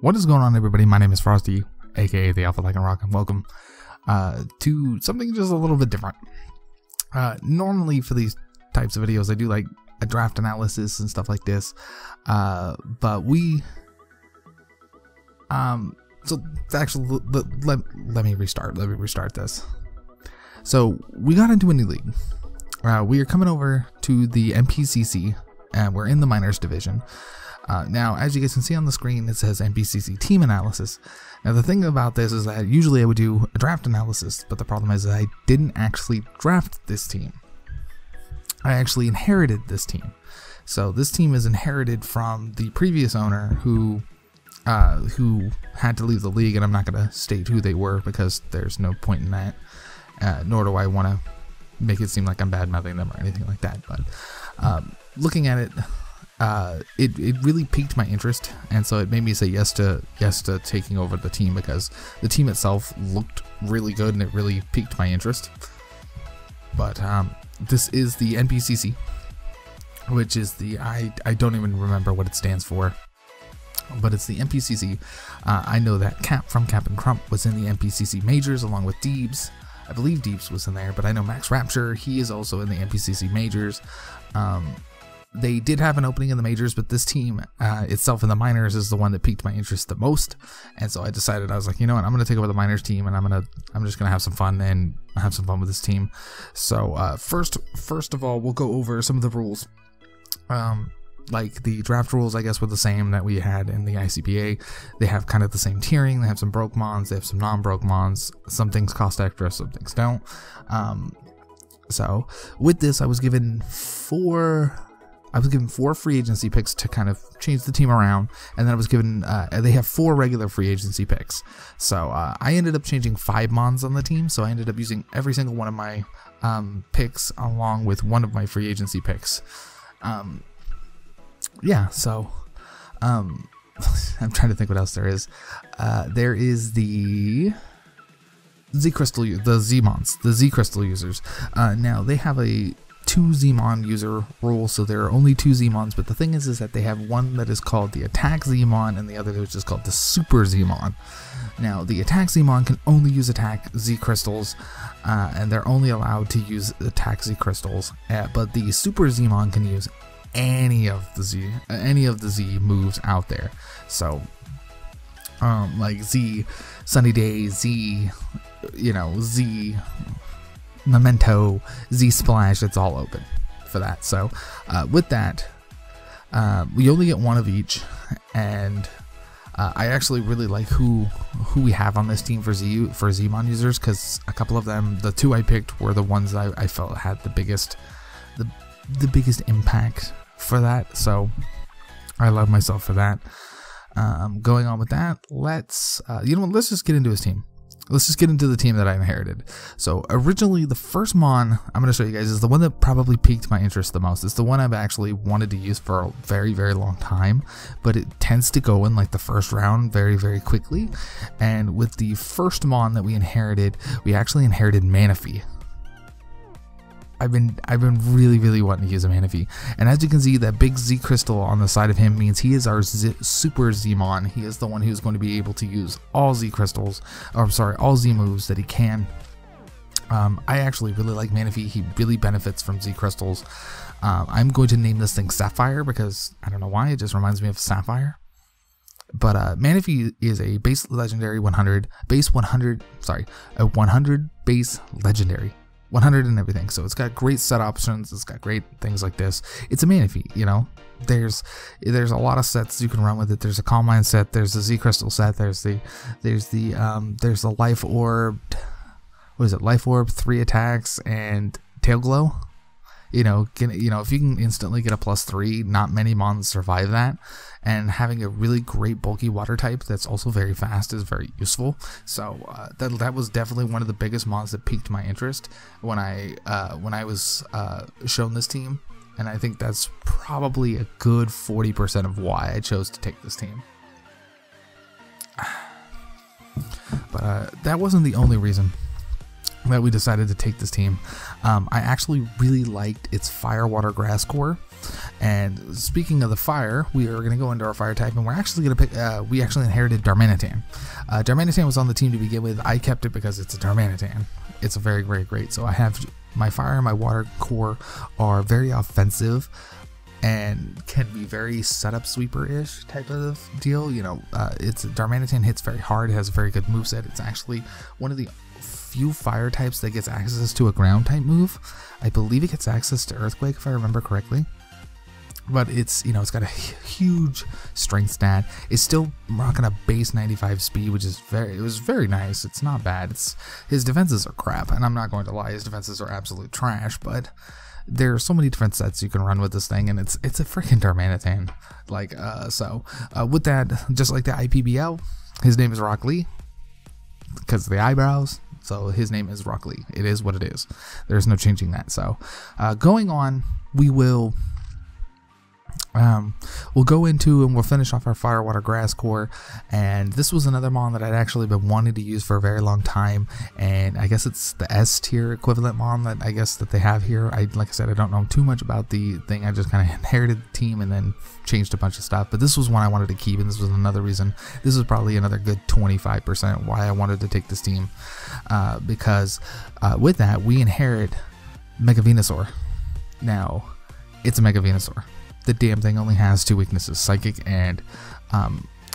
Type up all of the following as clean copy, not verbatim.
What is going on, everybody? My name is Frosty, aka the Alpha Like and Rock, and welcome to something just a little bit different. Normally for these types of videos I do like a draft analysis and stuff like this, but we so actually let me restart this. So we got into a new league. We are coming over to the NPCC, and we're in the Minors division. Now, as you guys can see on the screen, it says NPCC Team Analysis. Now, the thing about this is that usually I would do a draft analysis, but the problem is that I didn't actually draft this team. I actually inherited this team. So this team is inherited from the previous owner who had to leave the league, and I'm not going to state who they were because there's no point in that, nor do I want to make it seem like I'm bad-mouthing them or anything like that. But looking at it, it really piqued my interest, and so it made me say yes to taking over the team, because the team itself looked really good and it really piqued my interest. But this is the NPCC, which is the I don't even remember what it stands for, but it's the NPCC. I know that Cap from Cap and Crump was in the NPCC Majors along with Deebs. I believe Deebs was in there, but I know Max Rapture, he is also in the NPCC Majors. They did have an opening in the Majors, but this team itself in the Minors is the one that piqued my interest the most. And so I decided, I was like, you know what, I'm going to take over the Minors team, and I'm just going to have some fun and have some fun with this team. So first of all, we'll go over some of the rules. Like the draft rules, I guess, were the same that we had in the ICPA. They have kind of the same tiering. They have some broke mons, they have some non-broke mons. Some things cost extra, some things don't. So with this, I was given four free agency picks to kind of change the team around, and then I was given they have 4 regular free agency picks. So I ended up changing 5 mons on the team, so I ended up using every single one of my picks along with one of my free agency picks. Yeah, so I'm trying to think what else there is. There is the Z Crystal, the Z Mons, the Z Crystal users. Now they have a 2 Zmon user rule, so there are only 2 Zmons, but the thing is that they have one that is called the Attack Zmon and the other that is just called the Super Zmon. Now, the Attack Zmon can only use Attack Z Crystals, and they're only allowed to use Attack Z Crystals, but the Super Zmon can use any of the Z moves out there. So, like Z Sunny Day, Z, Z Memento, Z Splash, it's all open for that. So with that, we only get one of each, and I actually really like who we have on this team for Zmon users, because a couple of them, the 2 I picked, were the ones that I felt had the biggest impact for that. So I love myself for that. Going on with that, let's just get into his team. Let's just get into the team that I inherited. So originally, the first mon I'm going to show you guys is the one that probably piqued my interest the most. It's the one I've actually wanted to use for a very, very long time, but it tends to go in like the first round very, very quickly. And with the first mon that we inherited, we actually inherited Manaphy. I've been really, really wanting to use a Manaphy, and as you can see, that big Z crystal on the side of him means he is our Super Zmon. He is the one who's going to be able to use all Z crystals, or I'm sorry, all Z moves that he can. I actually really like Manaphy. He really benefits from Z crystals. I'm going to name this thing Sapphire because I don't know why, it just reminds me of Sapphire. But Manaphy is a base legendary 100 base legendary. 100 and everything, so it's got great set options, it's got great things like this. It's a Manaphy, there's a lot of sets you can run with it. There's a Calm Mind set, there's the Z Crystal set, there's the Life Orb, what is it, Life Orb, 3 attacks, and Tail Glow. If you can instantly get a +3, not many mons survive that, and having a really great bulky water type that's also very fast is very useful. So that was definitely one of the biggest mons that piqued my interest when I was shown this team, and I think that's probably a good 40% of why I chose to take this team. But that wasn't the only reason that we decided to take this team. I actually really liked its fire, water, grass core. And speaking of the fire, we are going to go into our fire type, and we're actually going to pick, we actually inherited Darmanitan. Darmanitan was on the team to begin with. I kept it because it's a Darmanitan. It's a very, very great. So I have my fire and my water core are very offensive and can be very setup sweeper-ish type of deal. You know, it's Darmanitan hits very hard, it has a very good moveset. It's actually one of the few fire types that gets access to a ground type move. I believe it gets access to Earthquake if I remember correctly. But it's, you know, it's got a huge strength stat. It's still rocking a base 95 speed, which is it was very nice. It's not bad. His defenses are crap, and I'm not going to lie, his defenses are absolute trash, but there are so many different sets you can run with this thing, and it's a freaking Darmanitan. Like, with that, just like the IPBL, his name is Rock Lee, because of the eyebrows. So his name is Rock Lee. It is what it is. There's no changing that. So, going on, we will... we'll go into and we'll finish off our fire, water, grass core, and this was another mon that I'd actually been wanting to use for a very long time, and I guess it's the S tier equivalent mon that I guess that they have here. Like I said, I don't know too much about the thing. I just kind of inherited the team and then changed a bunch of stuff, but this was one I wanted to keep, and this was another reason. This was probably another good 25% why I wanted to take this team, because with that we inherit Mega Venusaur. Now it's a Mega Venusaur. The damn thing only has 2 weaknesses, Psychic and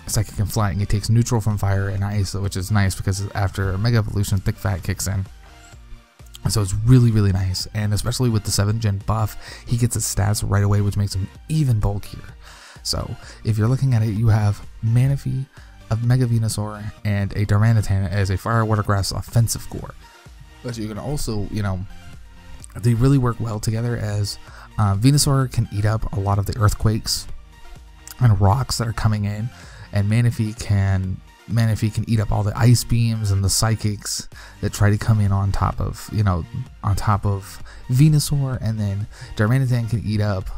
Flying. It takes neutral from fire and ice, which is nice because after Mega Evolution, Thick Fat kicks in. So it's really, really nice, and especially with the 7th gen buff, he gets his stats right away, which makes him even bulkier. So if you're looking at it, you have Manaphy, a Mega Venusaur, and a Darmanitan as a fire, water, grass offensive core. But you can also, you know, they really work well together as Venusaur can eat up a lot of the earthquakes and rocks that are coming in, and Manaphy can eat up all the ice beams and the psychics that try to come in on top of, you know, on top of Venusaur, and then Darmanitan can eat up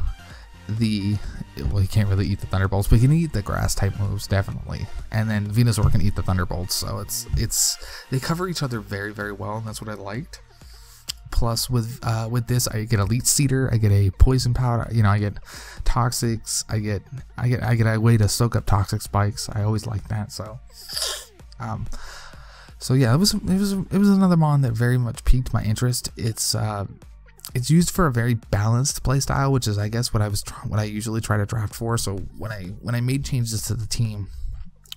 well, he can't really eat the thunderbolts, but he can eat the grass type moves definitely, and then Venusaur can eat the thunderbolts. So they cover each other very, very well, and that's what I liked. Plus, with this, I get Elite Cedar, I get a Poison Powder, you know, I get Toxics, I get a way to soak up Toxic Spikes. I always like that. So, so yeah, it was another mon that very much piqued my interest. It's used for a very balanced playstyle, which is, I guess, what I usually try to draft for. So when I made changes to the team,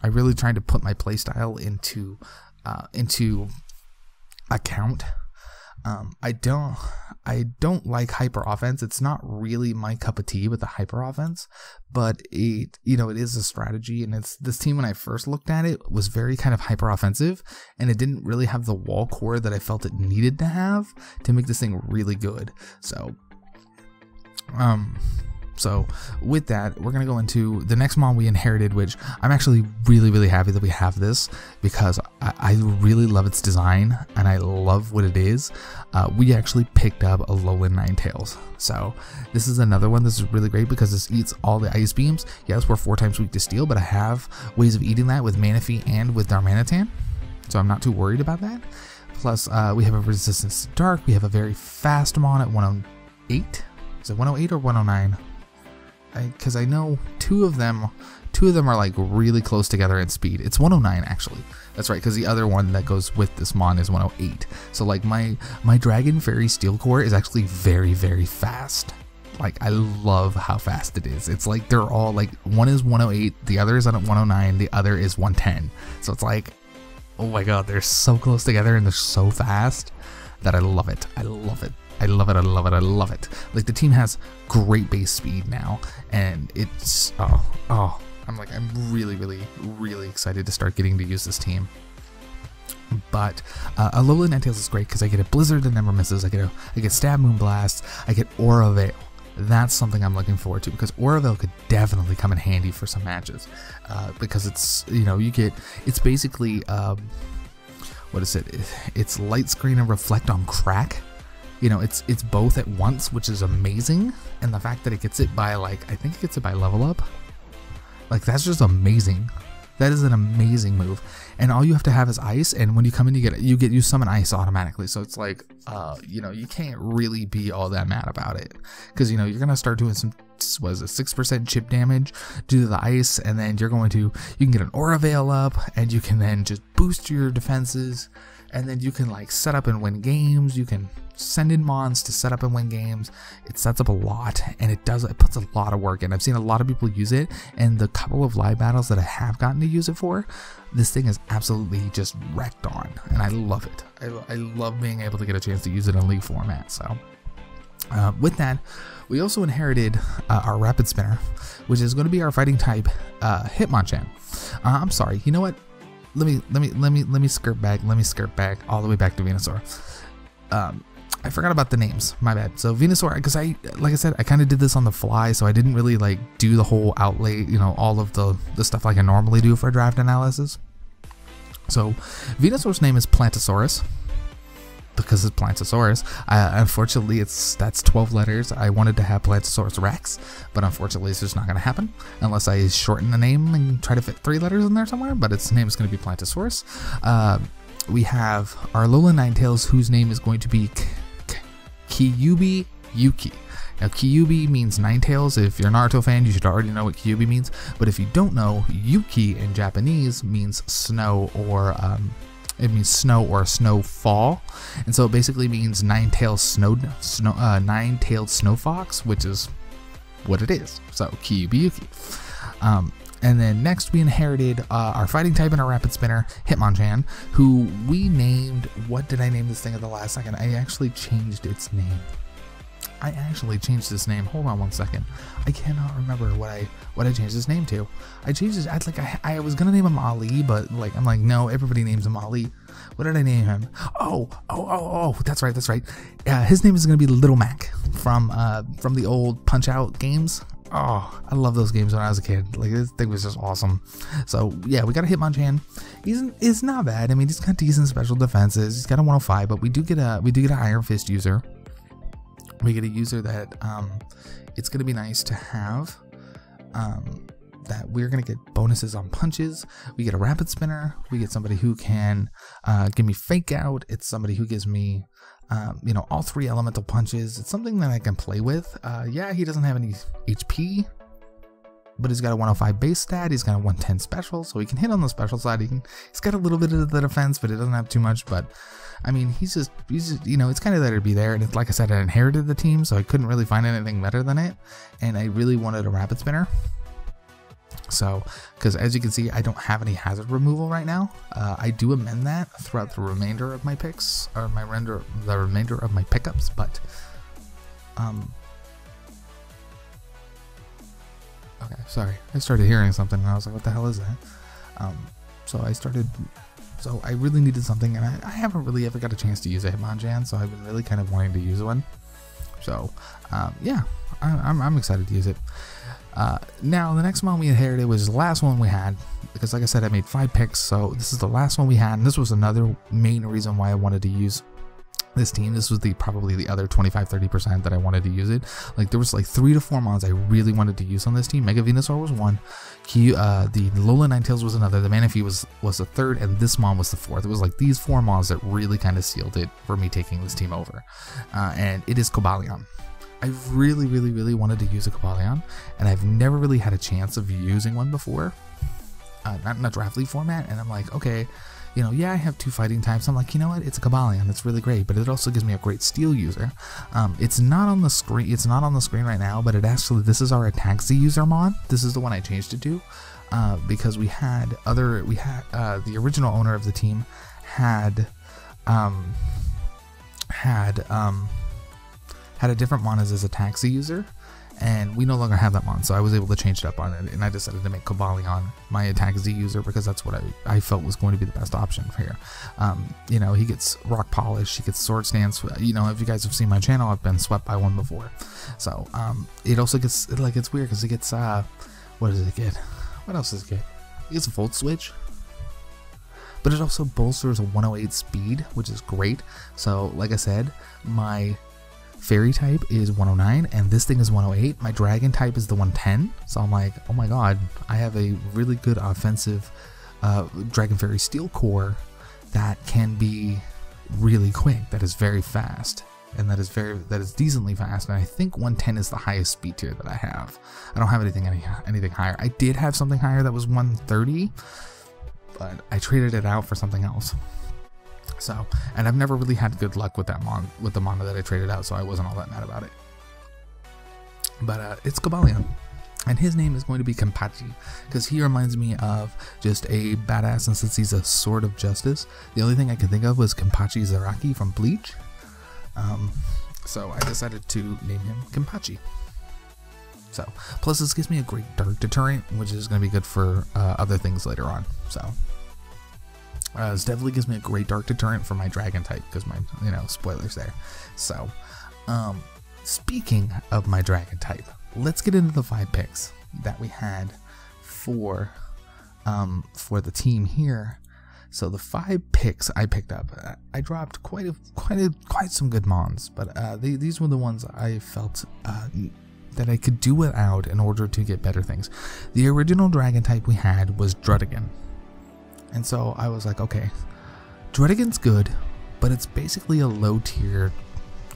I really tried to put my playstyle into account. I don't like hyper offense. It's not really my cup of tea with the hyper offense, but it is a strategy, and this team, when I first looked at it, was very kind of hyper offensive, and it didn't really have the wall core that I felt it needed to have to make this thing really good. So with that, we're going to go into the next mon we inherited, which I'm actually really, really happy that we have this, because I really love its design and I love what it is. We actually picked up a Alolan Ninetales. So this is another one. This is really great because this eats all the ice beams. Yes, we're 4 times weak to steel, but I have ways of eating that with Manaphy and with Darmanitan, so I'm not too worried about that. Plus, we have a resistance to dark. We have a very fast mon at 108. Is it 108 or 109? Because I know two of them are like really close together in speed. It's 109 actually. That's right, because the other one that goes with this mon is 108. So like my Dragon Fairy Steel Core is actually very, very fast. Like, I love how fast it is. It's like they're all like, one is 108, the other is on 109, the other is 110. So it's like, oh my god, they're so close together and they're so fast that I love it. I love it. I love it, I love it, I love it. Like, the team has great base speed now, and it's, I'm really, really, really excited to start getting to use this team. But Alolan Ninetales is great because I get a Blizzard that never misses, I get Stab Moonblast, I get Aura Veil. That's something I'm looking forward to, because Aura Veil could definitely come in handy for some matches, because it's, it's basically, what is it? It's Light Screen and Reflect on Crack. It's both at once, which is amazing, and the fact that it gets it by, like, I think it gets it by level up, like, that's just amazing. That is an amazing move, and all you have to have is ice. And when you come in, you summon ice automatically. So it's like, you know, you can't really be all that mad about it, because you know you're gonna start doing some, what is it, 6% chip damage due to the ice, and then you can get an aura veil up, and you can then just boost your defenses, and then you can like set up and win games. You can send in mons to set up and win games. It sets up a lot, and it puts a lot of work in. I've seen a lot of people use it, and the couple of live battles that I have gotten to use it for, this thing is absolutely just wrecked on, and I love it. I love being able to get a chance to use it in league format. So with that, we also inherited our rapid spinner, which is going to be our fighting type Hitmonchan. I'm sorry, you know what, let me skirt back all the way back to Venusaur. I forgot about the names, my bad. So Venusaur, because like I said, I kind of did this on the fly, so I didn't really like do the whole outlay, you know, all of the stuff like I normally do for draft analysis. So Venusaur's name is Plantosaurus, because it's Plantosaurus. Unfortunately, that's 12 letters. I wanted to have Plantosaurus Rex, but unfortunately it's just not going to happen unless I shorten the name and try to fit 3 letters in there somewhere, but its name is going to be Plantosaurus. We have our Alolan Ninetales, whose name is going to be Kyuubi Yuki. Now, Kyuubi means Ninetales. If you're a Naruto fan, you should already know what Kyuubi means. But if you don't know, Yuki in Japanese means snow, or it means snow or snowfall, and so it basically means nine-tailed snow fox, which is what it is. So Kyuubi Yuki. And then next we inherited our fighting type and our rapid spinner, Hitmonchan, who we named, what did I name this thing at the last second? I actually changed its name. Hold on one second. I cannot remember what I changed his name to. I changed his, I was gonna name him Ali, but like I'm like, no, everybody names him Ali. What did I name him? Oh, that's right. His name is gonna be Little Mac from the old Punch Out games. Oh, I love those games when I was a kid. Like, this thing was just awesome. So yeah, we got a Hitmonchan. He's not bad. I mean, he's got decent special defenses. He's got a 105, but we do get an Iron Fist user. We get a user that it's gonna be nice to have. That we're gonna get bonuses on punches. We get a rapid spinner. We get somebody who can give me fake out. It's somebody who gives me you know, all 3 elemental punches. It's something that I can play with. Yeah, he doesn't have any HP, but he's got a 105 base stat. He's got a 110 special, so he can hit on the special side. He's got a little bit of the defense, but it doesn't have too much. But I mean, he's just you know, it's kind of there to be there. And it's, like I said, I inherited the team, so I couldn't really find anything better than it. And I really wanted a rapid spinner. So, because as you can see, I don't have any hazard removal right now. I do amend that throughout the remainder of my picks, or the remainder of my pickups, but okay, sorry, I started hearing something and I was like, what the hell is that? So I really needed something, and I haven't really ever got a chance to use a Hitmonchan, so I've been really kind of wanting to use one. So yeah, I'm excited to use it. Now the next one we inherited was the last one we had, because like I said, I made 5 picks, so this is the last one we had, and this was another main reason why I wanted to use this team. This was probably the other 25-30% that I wanted to use it. Like, there was like 3 to 4 mons I really wanted to use on this team. Mega Venusaur was one, the Alolan Ninetales was another, the Manaphy was the third, and this mon was the fourth. It was like these 4 mons that really kind of sealed it for me taking this team over, and it is Cobalion. I really wanted to use a Cobalion, and I've never really had a chance of using one before, not in a draft league format. And I'm like, okay, you know, yeah, I have 2 fighting types. I'm like, you know what, it's a Cobalion, it's really great, but it also gives me a great steel user. It's not on the screen. It's not on the screen right now, but it actually, this is our Attack Z user mod. This is the one I changed it to, because the original owner of the team had a different mon as his Attack Z user, and we no longer have that mon, so I was able to change it up on it, and I decided to make Cobalion my Attack Z user because that's what I felt was going to be the best option for here. You know, he gets Rock Polish, he gets Sword Stance. You know, if you guys have seen my channel, I've been swept by one before. So it also gets, like, it's weird because it gets what does it get? What else does it get? It gets a Volt Switch, but it also bolsters a 108 speed, which is great. So like I said, my fairy type is 109, and this thing is 108. My dragon type is the 110. So I'm like, oh my god, I have a really good offensive dragon fairy steel core that can be really quick, that is very fast, and that is decently fast. And I think 110 is the highest speed tier that I have. I don't have anything higher. I did have something higher that was 130, but I traded it out for something else. So, and I've never really had good luck with that with the mana that I traded out, so I wasn't all that mad about it. But it's Cobalion, and his name is going to be Kenpachi, because he reminds me of just a badass, and since he's a sword of justice, the only thing I could think of was Kenpachi Zaraki from Bleach. So I decided to name him Kenpachi. So, plus this gives me a great dark deterrent, which is going to be good for other things later on. So, this definitely gives me a great dark deterrent for my dragon type, because my, spoilers there. So, speaking of my dragon type, let's get into the 5 picks that we had for the team here. So the 5 picks I picked up, I dropped quite some good mons, but these were the ones I felt that I could do without in order to get better things. The original dragon type we had was Druddigan, and so I was like, okay, Druddigan's good, but it's basically a low tier.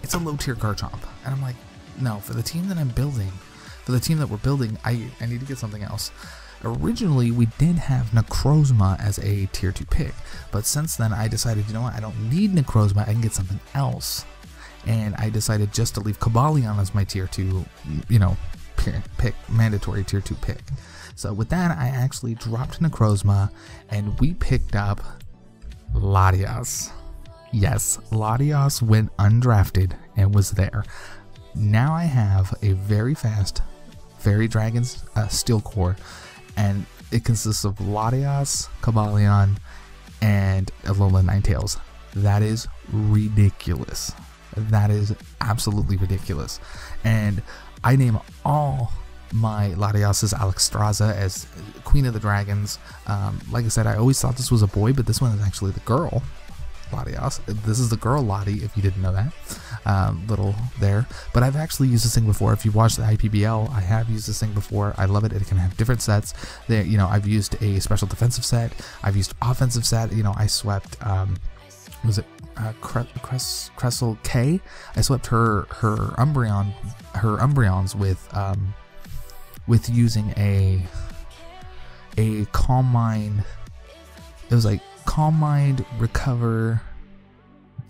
It's a low tier Garchomp, and I'm like, no, for the team that I'm building, I need to get something else. Originally, we did have Necrozma as a tier 2 pick, but since then I decided, you know what, I don't need Necrozma, I can get something else. And I decided just to leave Cobalion as my tier 2, pick, mandatory tier 2 pick. So with that, I actually dropped Necrozma, and we picked up Latias. Yes, Latias went undrafted and was there. Now I have a very fast Fairy Dragon's Steel Core, and it consists of Latias, Cobalion, and Alola Ninetales. That is ridiculous. That is absolutely ridiculous. And I name all my Latias Alexstrasza as Queen of the Dragons. Like I said, I always thought this was a boy, but this one is actually the girl Latias. This is the girl Lottie, if you didn't know that. Little there. But I've actually used this thing before. If you watch the IPBL, I have used this thing before. I love it. It can have different sets. There, I've used a special defensive set. I've used offensive set. I swept was it Cressel K? I swept her Umbreons with using a Calm Mind. It was like Calm Mind, Recover,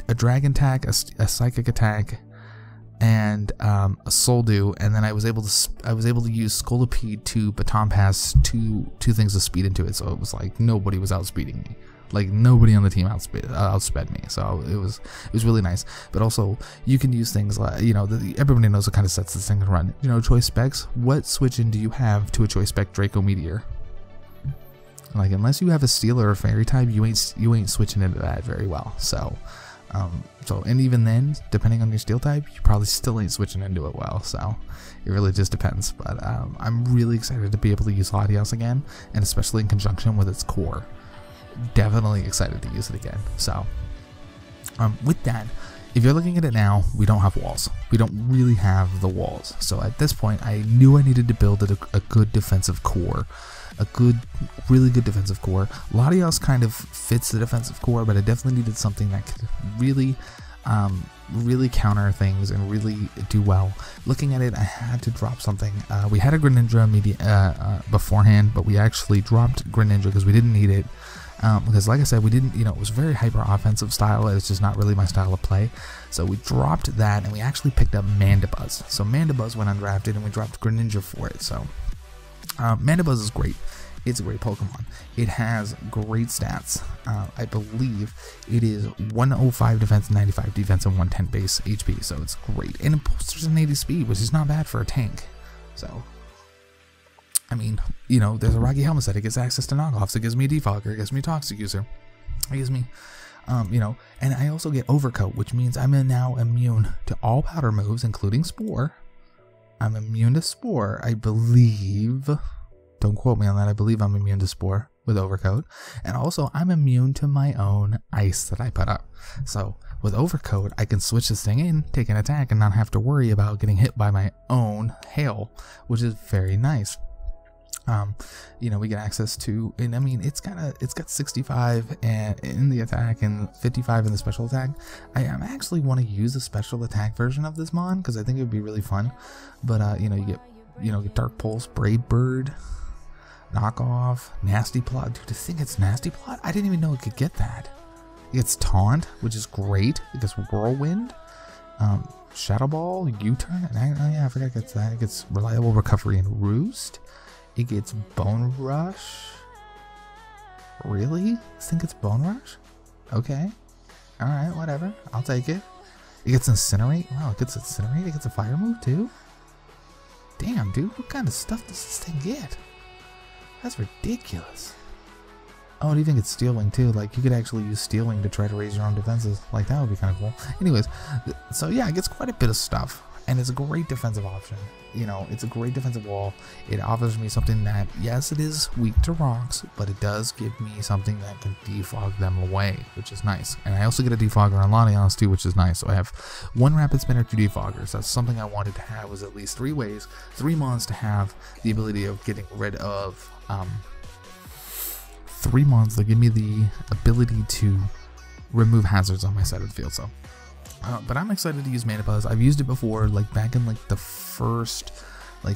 a Dragon attack, a Psychic attack, and a Soul Dew, and then I was able to use Scolipede to Baton Pass two things of speed into it. So it was like nobody was outspeeding me. Like nobody on the team outsped me, so it was really nice. But also you can use things like everybody knows what kind of sets this thing can run. Choice specs. What switch in do you have to a choice spec Draco Meteor? Like unless you have a Steel or a Fairy type, you ain't switching into that very well. So and even then, depending on your Steel type, you probably still ain't switching into it well. So it really just depends. But I'm really excited to be able to use Latias again, and especially in conjunction with its core. Definitely excited to use it again. So with that, if you're looking at it now, we don't have walls. We don't really have the walls. So at this point, I knew I needed to build a good defensive core. Really good defensive core. Latias kind of fits the defensive core, but I definitely needed something that could really counter things and really do well. Looking at it, I had to drop something. We had a Greninja beforehand, but we actually dropped Greninja because we didn't need it. Because like I said, we didn't, it was very hyper offensive style. It's just not really my style of play. So we dropped that, and we actually picked up Mandibuzz. So Mandibuzz went undrafted, and we dropped Greninja for it. So Mandibuzz is great. It's a great Pokemon. It has great stats. I believe it is 105 defense, 95 defense, and 110 base HP. So it's great. And it boasts an 80 speed, which is not bad for a tank. So I mean, there's a Rocky Helmet set. It gets access to knockoffs. It gives me a Defogger. It gives me a Toxic User. It gives me, and I also get Overcoat, which means I'm now immune to all powder moves, including Spore. I'm immune to Spore, I believe. Don't quote me on that. I believe I'm immune to Spore with Overcoat. And also, I'm immune to my own ice that I put up. So, with Overcoat, I can switch this thing in, take an attack, and not have to worry about getting hit by my own hail, which is very nice. You know, we get access to, and I mean, it's got 65 in the attack and 55 in the special attack. I actually want to use the special attack version of this mon because I think it would be really fun. But you know, you get Dark Pulse, Braid Bird, Knockoff, Nasty Plot. Dude, to think it's Nasty Plot, I didn't even know it could get that. It gets Taunt, which is great. It gets Whirlwind, Shadow Ball, U-Turn, and yeah, I forgot it gets that. It gets Reliable Recovery and Roost. It gets Bone Rush. Really? I think it's Bone Rush? Okay. Alright, whatever. I'll take it. It gets Incinerate. Wow, it gets Incinerate. It gets a fire move too? Damn, dude. What kind of stuff does this thing get? That's ridiculous. Oh, it even gets Steel Wing too. Like, you could actually use Steel Wing to try to raise your own defenses. Like, that would be kind of cool. Anyways, so yeah, it gets quite a bit of stuff. And it's a great defensive option. You know, it's a great defensive wall. It offers me something that, yes, it is weak to rocks, but it does give me something that can defog them away, which is nice. And I also get a defogger on Latios too, which is nice. So I have 1 rapid spinner, 2 defoggers. That's something I wanted to have, was at least 3 ways, 3 mons to have the ability of getting rid of 3 mons that give me the ability to remove hazards on my side of the field. So but I'm excited to use Mana Buzz. I've used it before, like back in like the first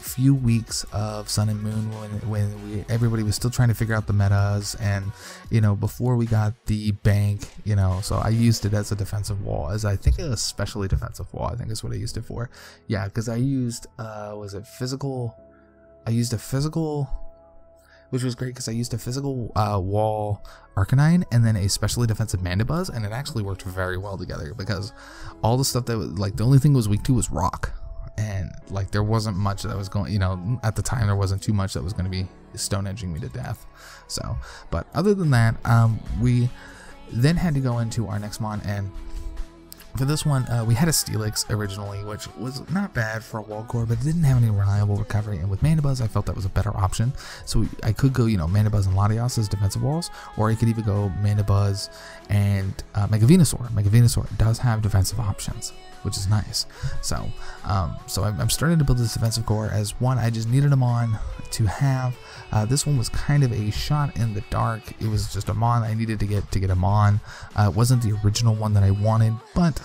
few weeks of Sun and Moon, when everybody was still trying to figure out the metas, and you know, before we got the bank, you know, so I used it as a defensive wall, as I think a specially defensive wall, I think is what I used it for. Yeah, because I used was it physical? I used a physical, which was great because I used a physical wall Arcanine and then a specially defensive Mandibuzz, and it actually worked very well together because all the stuff that was, like, the only thing it was weak to was rock, and like there wasn't much that was going, you know, at the time there wasn't too much that was going to be stone edging me to death. So, but other than that, we then had to go into our next mon, and for this one, we had a Steelix originally, which was not bad for a wall core, but it didn't have any reliable recovery. And with Mandibuzz, I felt that was a better option. So I could go, you know, Mandibuzz and Latios as defensive walls, or I could even go Mandibuzz and Mega Venusaur. Mega Venusaur does have defensive options, which is nice. So, so I'm starting to build this defensive core as one. I just needed a mon to have. This one was kind of a shot in the dark. It was just a mon I needed to get a mon. It wasn't the original one that I wanted, but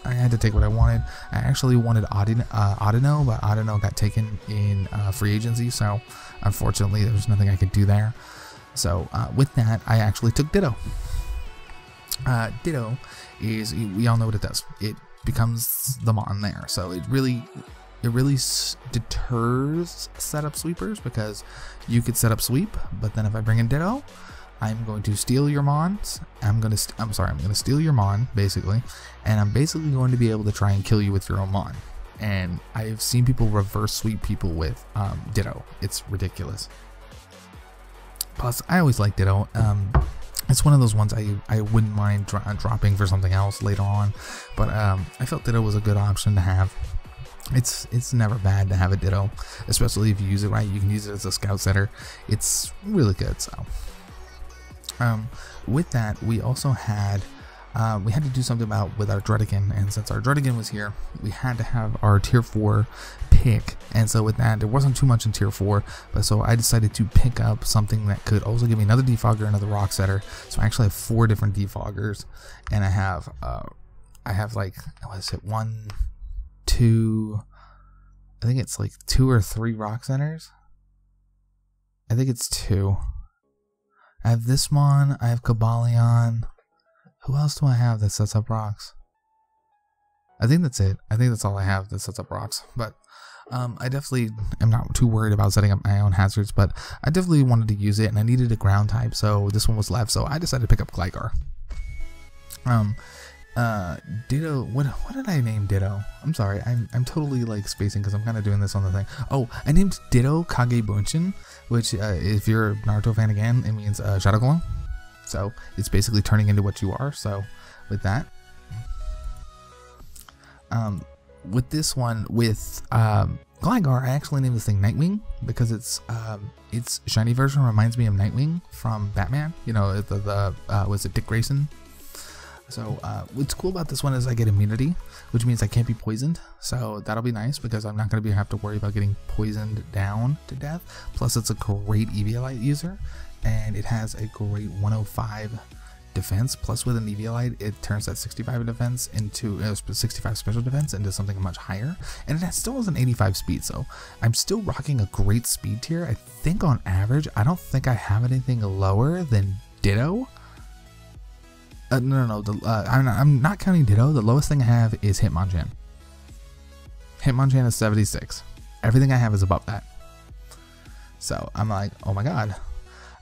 I had to take what I wanted. I actually wanted Audino, but Audino got taken in free agency, so unfortunately there was nothing I could do there. So with that, I actually took Ditto. Ditto is, we all know what it does. It becomes the mon there, so it really deters setup sweepers, because you could set up sweep, but then if I bring in Ditto, I'm going to steal your mons. I'm going to steal your mon, basically, and I'm basically going to be able to try and kill you with your own mon. And I've seen people reverse sweep people with Ditto. It's ridiculous. Plus, I always like Ditto. It's one of those ones I wouldn't mind dropping for something else later on, but I felt Ditto was a good option to have. It's never bad to have a Ditto, especially if you use it right. You can use it as a scout setter. It's really good. So with that, we also had to do something with our Dredican, and since our Dredican was here, we had to have our tier 4 pick. And so with that, there wasn't too much in tier 4, but so I decided to pick up something that could also give me another defogger, another rock setter. So I actually have 4 different defoggers, and I have like, what is it, 1, 2, I think it's like 2 or 3 rock centers. I think it's 2. I have this one, I have Cobalion. Who else do I have that sets up rocks? I think that's it. I think that's all I have that sets up rocks. But I definitely am not too worried about setting up my own hazards, but I definitely wanted to use it, and I needed a ground type, so this one was left, so I decided to pick up Gligar. Ditto, what did I name Ditto? I'm sorry, I'm totally like spacing because I'm kind of doing this on the thing. Oh, I named Ditto Kagebunshin, which if you're a Naruto fan again, it means Shadow Clone. So it's basically turning into what you are. So with that, with this one, with Gligar, I actually named this thing Nightwing because its shiny version reminds me of Nightwing from Batman. You know, was it Dick Grayson? So what's cool about this one is I get immunity, which means I can't be poisoned. So that'll be nice because I'm not going to have to worry about getting poisoned down to death. Plus, it's a great Eviolite user, and it has a great 105 defense. Plus, with an Eviolite, it turns that 65 defense into 65 special defense into something much higher, and it still has an 85 speed. So I'm still rocking a great speed tier. I think on average, I don't think I have anything lower than Ditto. No. I'm not counting Ditto. The lowest thing I have is Hitmonchan. Hitmonchan is 76. Everything I have is above that. So I'm like, oh my god.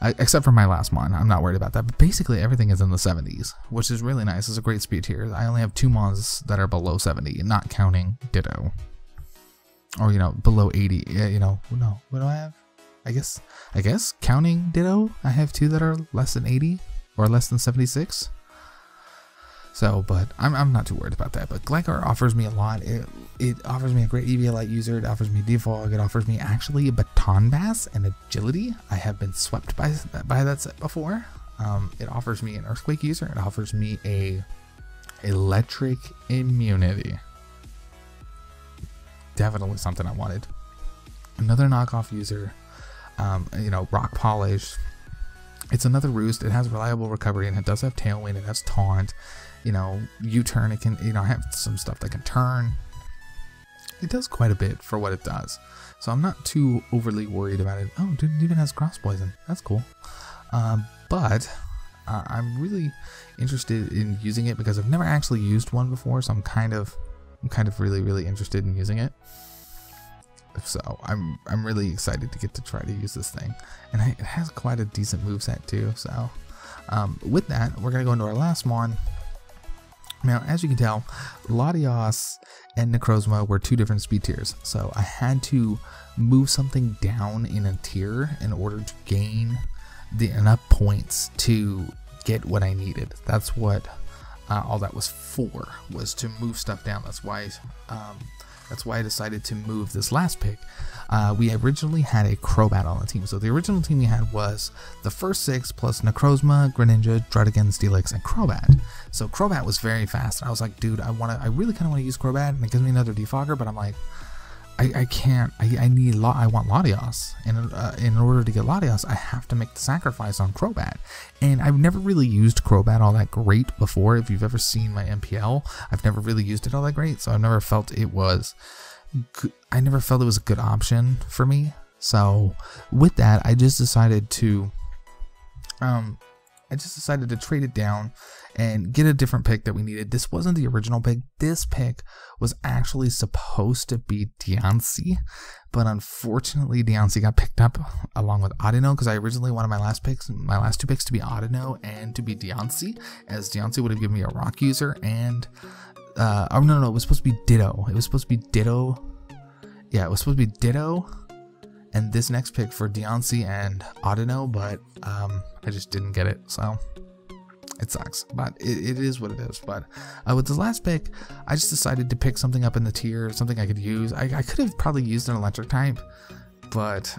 Except for my last one, I'm not worried about that. But basically, everything is in the 70s, which is really nice. It's a great speed tier. I only have 2 mons that are below 70, not counting Ditto. Or, you know, below 80. Yeah, you know, no. What do I have? I guess counting Ditto, I have 2 that are less than 80 or less than 76. So, but I'm not too worried about that. But Gligar offers me a lot. It offers me a great Eviolite user. It offers me Defog. It offers me actually a Baton Bass and Agility. I have been swept by that set before. It offers me an Earthquake user. It offers me a Electric Immunity. Definitely something I wanted. Another knockoff user. You know, Rock Polish. It's another Roost. It has reliable recovery and it does have Tailwind. It has Taunt. You know, U-turn. It can, you know, have some stuff that can turn. It does quite a bit for what it does. So I'm not too overly worried about it. Oh, dude, it even has Cross Poison. That's cool. But I'm really interested in using it because I've never actually used one before. So I'm kind of really interested in using it. So I'm really excited to get to try to use this thing, and it has quite a decent moveset too. So with that, we're gonna go into our last one. Now, as you can tell, Latios and Necrozma were 2 different speed tiers, so I had to move something down in a tier in order to gain enough points to get what I needed. That's what all that was for, was to move stuff down. That's why I decided to move this last pick. We originally had a Crobat on the team. So the original team we had was the first 6 plus Necrozma, Greninja, Druddigon, Steelix, and Crobat. So Crobat was very fast. I was like, dude, I really kind of want to use Crobat, and it gives me another defogger, but I'm like, I can't. I want Latios, and in order to get Latios, I have to make the sacrifice on Crobat. And I've never really used Crobat all that great before. If you've ever seen my MPL, I've never really used it all that great, so I've never felt it was good. I never felt it was a good option for me. So with that, I just decided to trade it down and get a different pick that we needed. This wasn't the original pick. This pick was actually supposed to be Diancie, but unfortunately Diancie got picked up along with Audino, because I originally wanted my last 2 picks to be Audino and to be Diancie, as Diancie would have given me a rock user, and oh no, it was supposed to be Ditto. It was supposed to be Ditto. Yeah, it was supposed to be Ditto and this next pick for Diancie and Audino, but I just didn't get it, so it sucks, but it is what it is. But with the last pick, I just decided to pick something up in the tier, something I could use. I could have probably used an electric type, but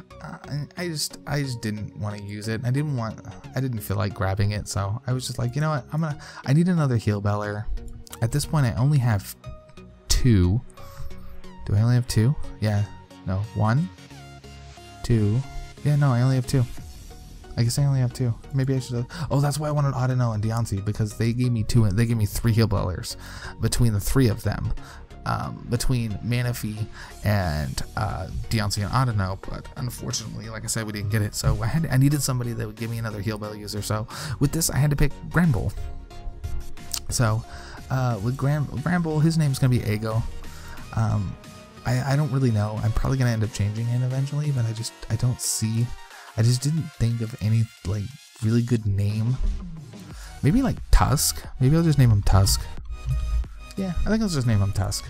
I just didn't want to use it. I didn't feel like grabbing it, so I was just like, you know what, I need another Heal Beller. At this point, I only have 2. Do I only have 2? Yeah, no, 1, 2. Yeah, no, I only have 2. I guess I only have 2. Maybe I should have. Oh, that's why I wanted Audino and Diancie, because they gave me 2. They gave me 3 Heal Bellers between the 3 of them, between Manaphy and Diancie and Audino. But unfortunately, like I said, we didn't get it. So I needed somebody that would give me another Heal Bell user. So with this, I had to pick Granbull. So with Granbull, his name's gonna be Ego. I don't really know. I'm probably gonna end up changing it eventually, but I just didn't think of any like really good name. Maybe like Tusk. Maybe I'll just name him Tusk. Yeah, I think I'll just name him Tusk.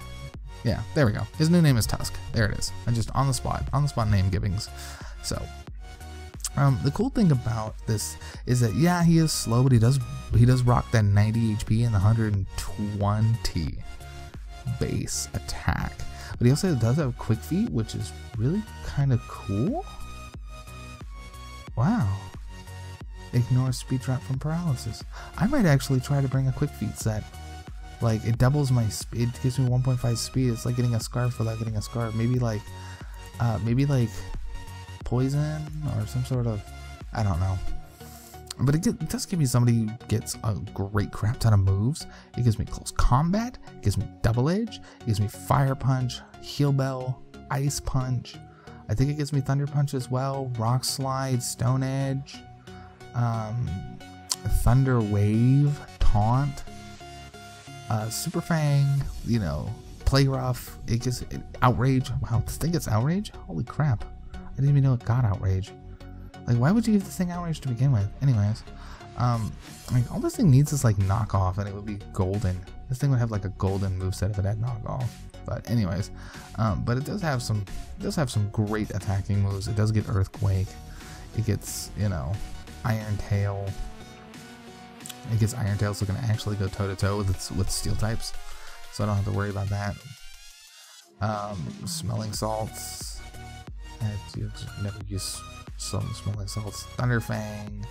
Yeah, there we go. His new name is Tusk. There it is. And just on the spot name givings. So the cool thing about this is that, yeah, he is slow, but he does rock that 90 HP and the 120 base attack. But he also does have quick feet, which is really kind of cool. Wow. Ignore speed drop from paralysis. I might actually try to bring a quick feet set. Like, it doubles my speed. It gives me 1.5 speed. It's like getting a scarf without getting a scarf. Maybe like poison or some sort of, I don't know. But it does give me somebody who gets a great crap ton of moves. It gives me close combat. It gives me double edge. It gives me fire punch, heal bell, ice punch. I think it gives me thunder punch as well. Rock slide, stone edge, thunder wave, taunt, super fang. You know, play rough. It gives outrage. Wow, this thing gets outrage. Holy crap! I didn't even know it got outrage. Like, why would you give this thing outrage to begin with? Anyways, like, all this thing needs is like knockoff, and it would be golden. This thing would have like a golden moveset if it had knockoff. But anyways, but it does have some great attacking moves. It does get earthquake. It gets, you know, iron tail. It gets iron tail, so it can actually go toe to toe with steel types. So I don't have to worry about that. Smelling salts. You never use some smelling salts. Thunder Fang.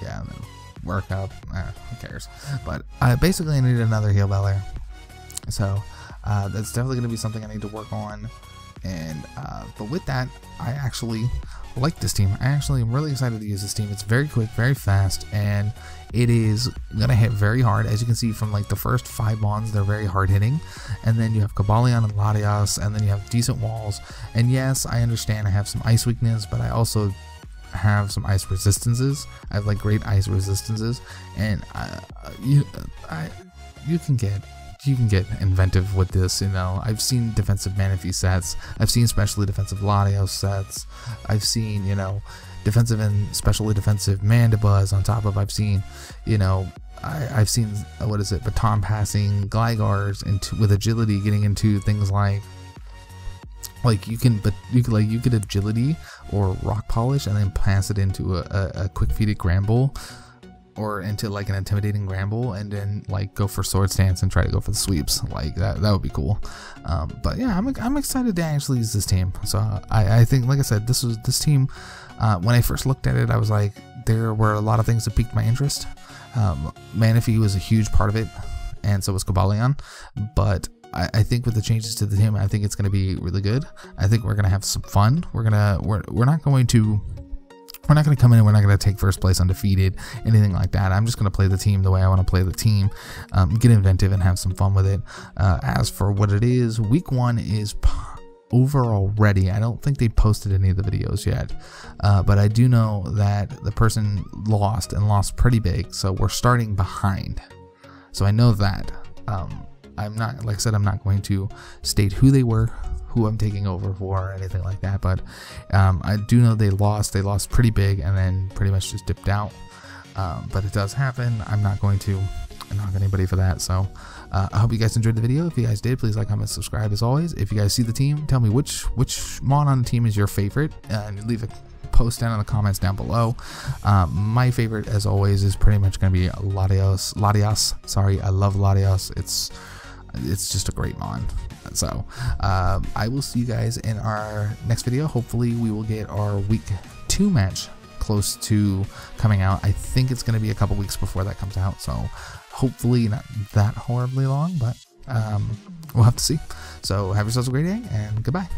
Yeah, and then work up. Who cares? But basically, I need another heal beller. So that's definitely going to be something I need to work on. And but with that, I actually like this team. I actually am really excited to use this team. It's very quick, very fast, and it is gonna hit very hard. As you can see from like the first 5 bonds, they're very hard hitting. And then you have Cobalion and Latias, and then you have decent walls. And yes, I understand I have some ice weakness, but I also have some ice resistances. I have like great ice resistances, and you can get inventive with this. You know, I've seen defensive Manaphy sets, I've seen specially defensive Latios sets, I've seen, you know, defensive and specially defensive Mandibuzz on top of, I've seen, you know, I've seen, what is it, baton passing Glygars into with agility, getting into things like you could agility or rock polish and then pass it into a quick feeded Gramble, or into like an intimidating Gramble, and then like go for sword stance and try to go for the sweeps. Like that would be cool. But yeah, I'm excited to actually use this team. So I think, like I said, this team, when I first looked at it, I was like, there were a lot of things that piqued my interest. Manaphy was a huge part of it, and so was Cobalion. But I think with the changes to the team, I think it's going to be really good. I think we're going to have some fun. We're not going to come in and we're not going to take first place undefeated, anything like that. I'm just going to play the team the way I want to play the team, get inventive and have some fun with it. As for what it is, week 1 is over already. I don't think they posted any of the videos yet, but I do know that the person lost pretty big, so we're starting behind. So I know that. I'm not, like I said, I'm not going to state who they were, who I'm taking over for, or anything like that, but I do know they lost pretty big and then pretty much just dipped out. But it does happen. I'm not going to knock anybody for that. So I hope you guys enjoyed the video. If you guys did, please like, comment, subscribe as always. If you guys see the team, tell me which mon on the team is your favorite, and leave a post down in the comments down below. My favorite, as always, is pretty much going to be Latias. Sorry, I love Latias. It's just a great mon. So I will see you guys in our next video. Hopefully we will get our week 2 match close to coming out. I think it's going to be a couple weeks before that comes out, so hopefully not that horribly long, but we'll have to see. So have yourselves a great day, and goodbye.